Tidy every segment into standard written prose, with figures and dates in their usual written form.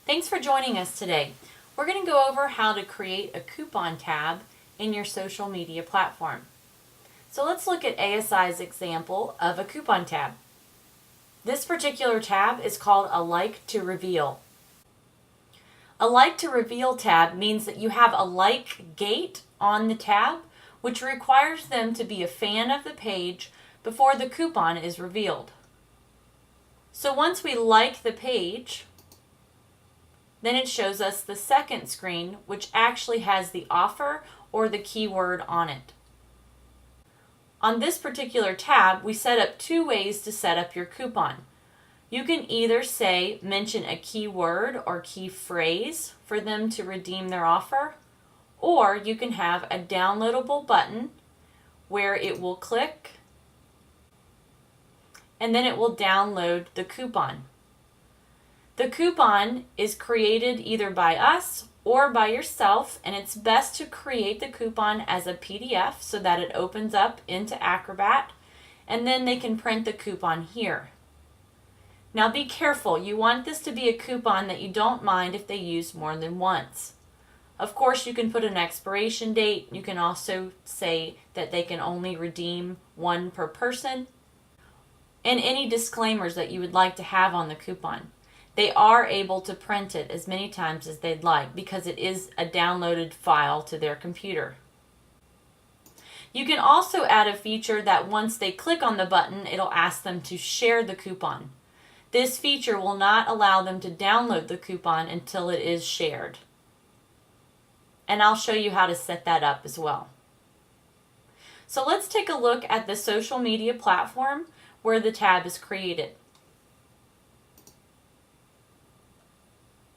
Thanks for joining us today. We're going to go over how to create a coupon tab in your social media platform. So let's look at ASI's example of a coupon tab. This particular tab is called a Like to Reveal. A Like to Reveal tab means that you have a like gate on the tab, which requires them to be a fan of the page before the coupon is revealed. So once we like the page, then it shows us the second screen, which actually has the offer or the keyword on it. On this particular tab, we set up two ways to set up your coupon. You can either say mention a keyword or key phrase for them to redeem their offer, or you can have a downloadable button where it will click and then it will download the coupon. The coupon is created either by us or by yourself, and it's best to create the coupon as a PDF so that it opens up into Acrobat, and then they can print the coupon here. Now be careful, you want this to be a coupon that you don't mind if they use more than once. Of course, you can put an expiration date. You can also say that they can only redeem one per person, and any disclaimers that you would like to have on the coupon. They are able to print it as many times as they'd like because it is a downloaded file to their computer. You can also add a feature that once they click on the button, it'll ask them to share the coupon. This feature will not allow them to download the coupon until it is shared. And I'll show you how to set that up as well. So let's take a look at the social media platform where the tab is created.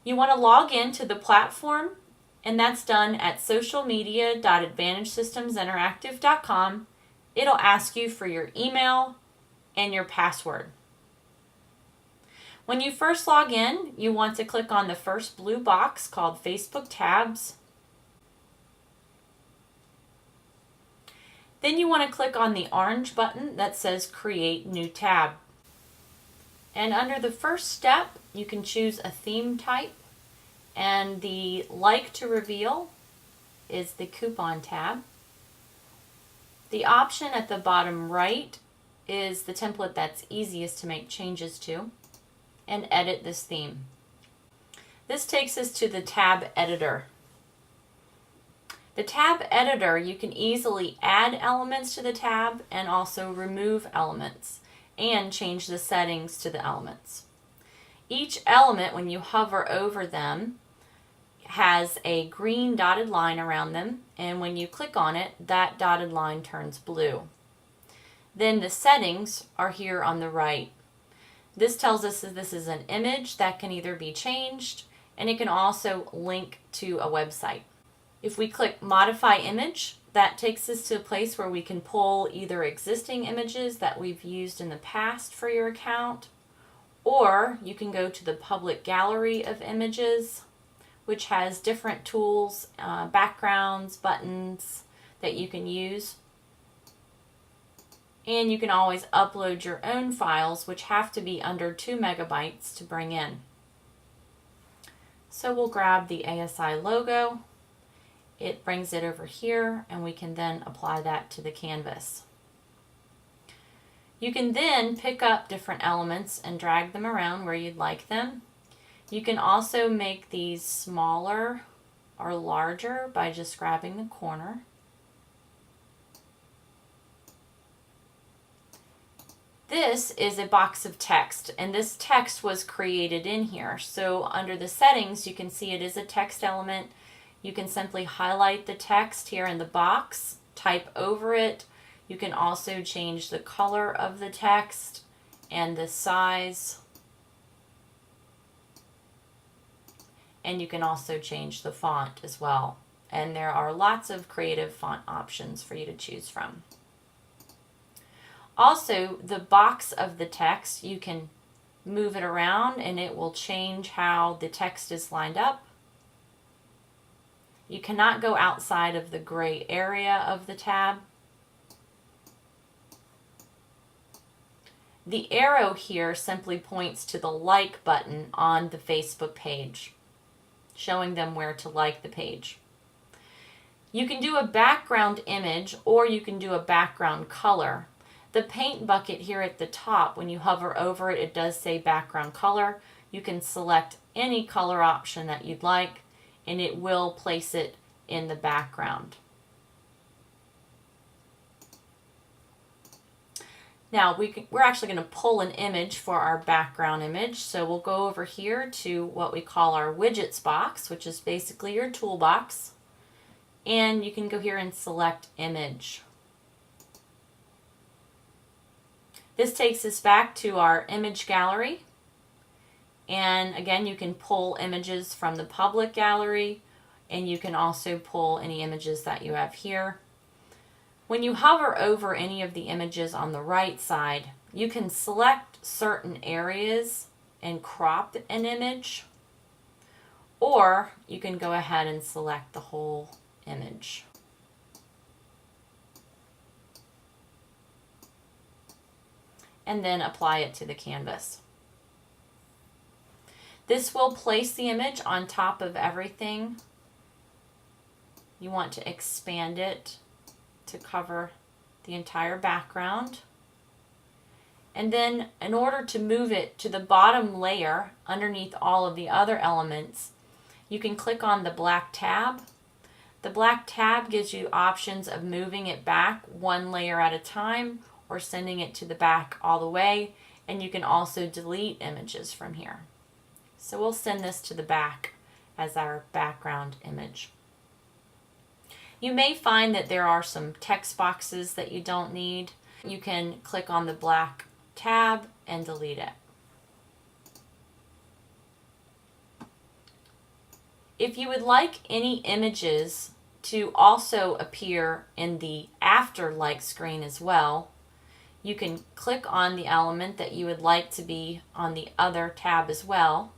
You want to log into the platform, and that's done at socialmedia.advantagesystemsinteractive.com. It'll ask you for your email and your password. When you first log in, you want to click on the first blue box called Facebook Tabs. Then you want to click on the orange button that says Create New Tab. And under the first step, you can choose a theme type, and the Like to Reveal is the coupon tab. The option at the bottom right is the template that's easiest to make changes to, and edit this theme. This takes us to the tab editor. The tab editor, you can easily add elements to the tab and also remove elements and change the settings to the elements. Each element, when you hover over them, has a green dotted line around them, and when you click on it, that dotted line turns blue. Then the settings are here on the right. This tells us that this is an image that can either be changed, and it can also link to a website. If we click Modify Image, that takes us to a place where we can pull either existing images that we've used in the past for your account, or you can go to the public gallery of images, which has different tools, backgrounds, buttons that you can use. And you can always upload your own files, which have to be under 2 megabytes to bring in. So we'll grab the ASI logo. It brings it over here, and we can then apply that to the canvas. You can then pick up different elements and drag them around where you'd like them. You can also make these smaller or larger by just grabbing the corner. This is a box of text, and this text was created in here. So under the settings, you can see it is a text element. You can simply highlight the text here in the box, type over it. You can also change the color of the text and the size. And you can also change the font as well. And there are lots of creative font options for you to choose from. Also, the box of the text, you can move it around and it will change how the text is lined up. You cannot go outside of the gray area of the tab. The arrow here simply points to the like button on the Facebook page. showing them where to like the page. You can do a background image or you can do a background color. The paint bucket here at the top, when you hover over it, it does say background color. You can select any color option that you'd like and it will place it in the background. Now we're actually going to pull an image for our background image. So we'll go over here to what we call our widgets box, which is basically your toolbox. And you can go here and select image. This takes us back to our image gallery. And again, you can pull images from the public gallery, and you can also pull any images that you have here. When you hover over any of the images on the right side, you can select certain areas and crop an image, or you can go ahead and select the whole image. And then apply it to the canvas. This will place the image on top of everything. You want to expand it to cover the entire background. And then in order to move it to the bottom layer underneath all of the other elements, you can click on the black tab. The black tab gives you options of moving it back one layer at a time or sending it to the back all the way, and you can also delete images from here. So we'll send this to the back as our background image. You may find that there are some text boxes that you don't need. You can click on the black tab and delete it. If you would like any images to also appear in the after like screen as well, you can click on the element that you would like to be on the other tab as well.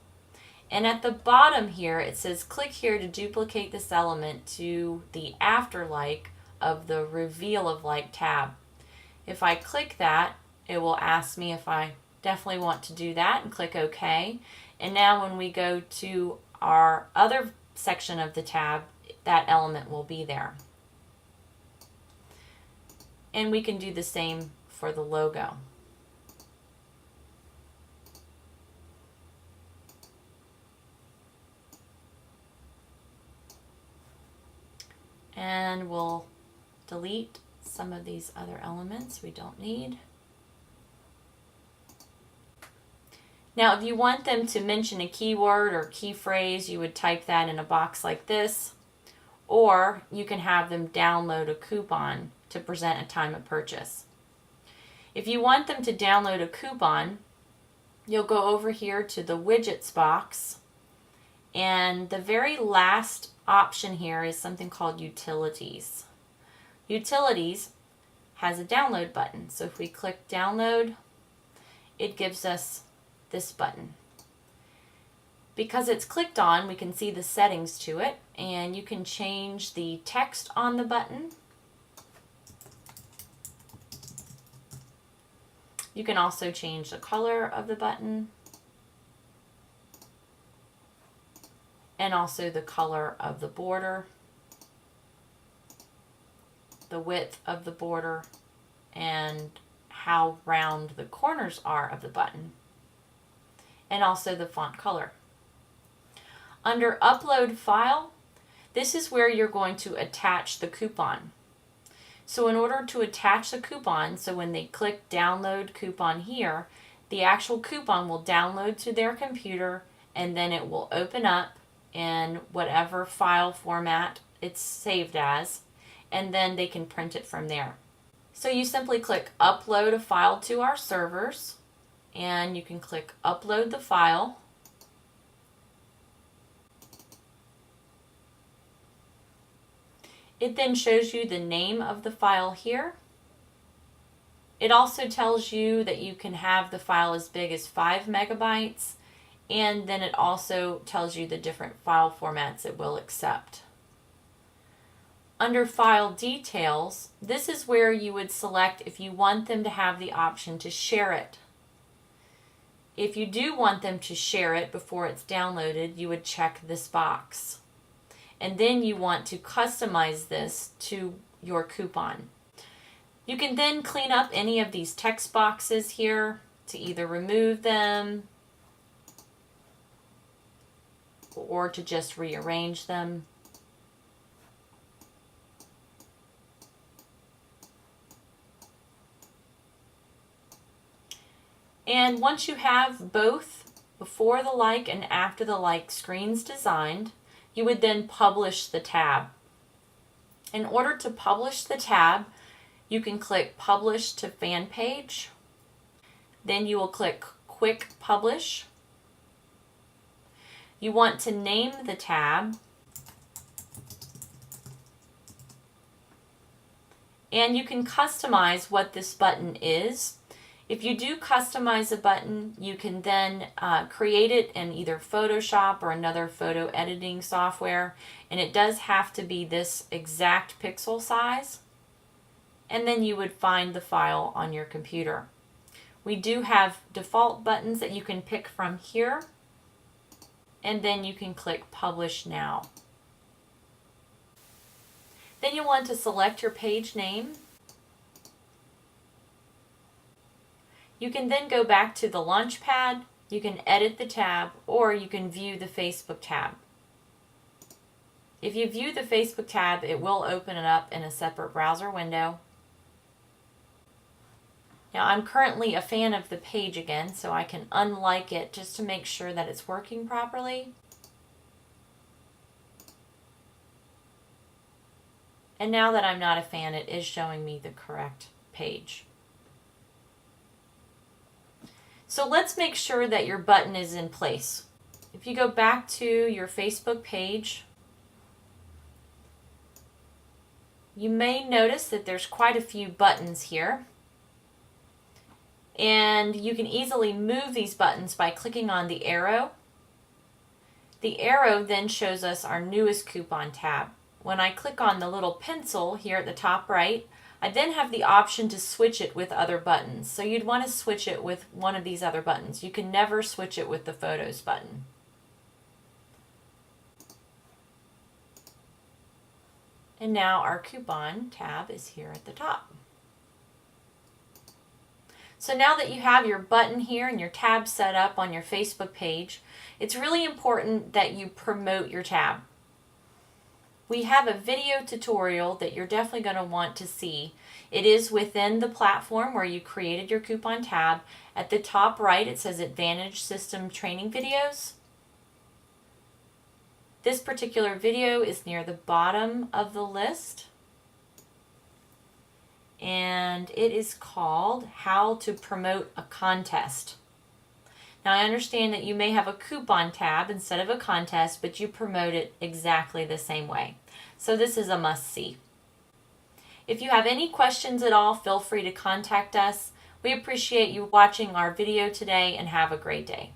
And at the bottom here, it says click here to duplicate this element to the after like of the reveal of like tab. If I click that, it will ask me if I definitely want to do that and click OK. And now when we go to our other section of the tab, that element will be there. And we can do the same for the logo. And we'll delete some of these other elements we don't need. Now, if you want them to mention a keyword or key phrase, you would type that in a box like this, or you can have them download a coupon to present a time of purchase. If you want them to download a coupon, you'll go over here to the widgets box, and the very last option here is something called utilities. Utilities has a download button. So if we click download, it gives us this button. Because it's clicked on, we can see the settings to it, and you can change the text on the button. You can also change the color of the button and also the color of the border, the width of the border, and how round the corners are of the button, and also the font color. Under Upload File, this is where you're going to attach the coupon. So in order to attach the coupon, so when they click Download Coupon here, the actual coupon will download to their computer, and then it will open up in whatever file format it's saved as, and then they can print it from there. So you simply click Upload a File to our servers, and you can click Upload the File. It then shows you the name of the file here. It also tells you that you can have the file as big as 5 megabytes, and then it also tells you the different file formats it will accept. Under File Details, this is where you would select if you want them to have the option to share it. If you do want them to share it before it's downloaded, you would check this box. And then you want to customize this to your coupon. You can then clean up any of these text boxes here to either remove them or to just rearrange them. And once you have both before the like and after the like screens designed, you would then publish the tab. In order to publish the tab, you can click Publish to Fan Page. Then you will click Quick Publish. You want to name the tab. And you can customize what this button is. If you do customize a button, you can then create it in either Photoshop or another photo editing software, and it does have to be this exact pixel size, and then you would find the file on your computer. We do have default buttons that you can pick from here, and then you can click Publish Now. Then you want to select your page name. You can then go back to the Launchpad, you can edit the tab, or you can view the Facebook tab. If you view the Facebook tab, it will open it up in a separate browser window. Now I'm currently a fan of the page again, so I can unlike it just to make sure that it's working properly. And now that I'm not a fan, it is showing me the correct page. So let's make sure that your button is in place. If you go back to your Facebook page, you may notice that there's quite a few buttons here. And you can easily move these buttons by clicking on the arrow. The arrow then shows us our newest coupon tab. When I click on the little pencil here at the top right, I then have the option to switch it with other buttons. So you'd want to switch it with one of these other buttons. You can never switch it with the Photos button. And now our coupon tab is here at the top. So now that you have your button here and your tab set up on your Facebook page, it's really important that you promote your tab. We have a video tutorial that you're definitely going to want to see. It is within the platform where you created your coupon tab. At the top right, it says Advantage System Training Videos. This particular video is near the bottom of the list. And it is called How to Promote a Contest. Now I understand that you may have a coupon tab instead of a contest, but you promote it exactly the same way. So this is a must-see. If you have any questions at all, feel free to contact us. We appreciate you watching our video today and have a great day.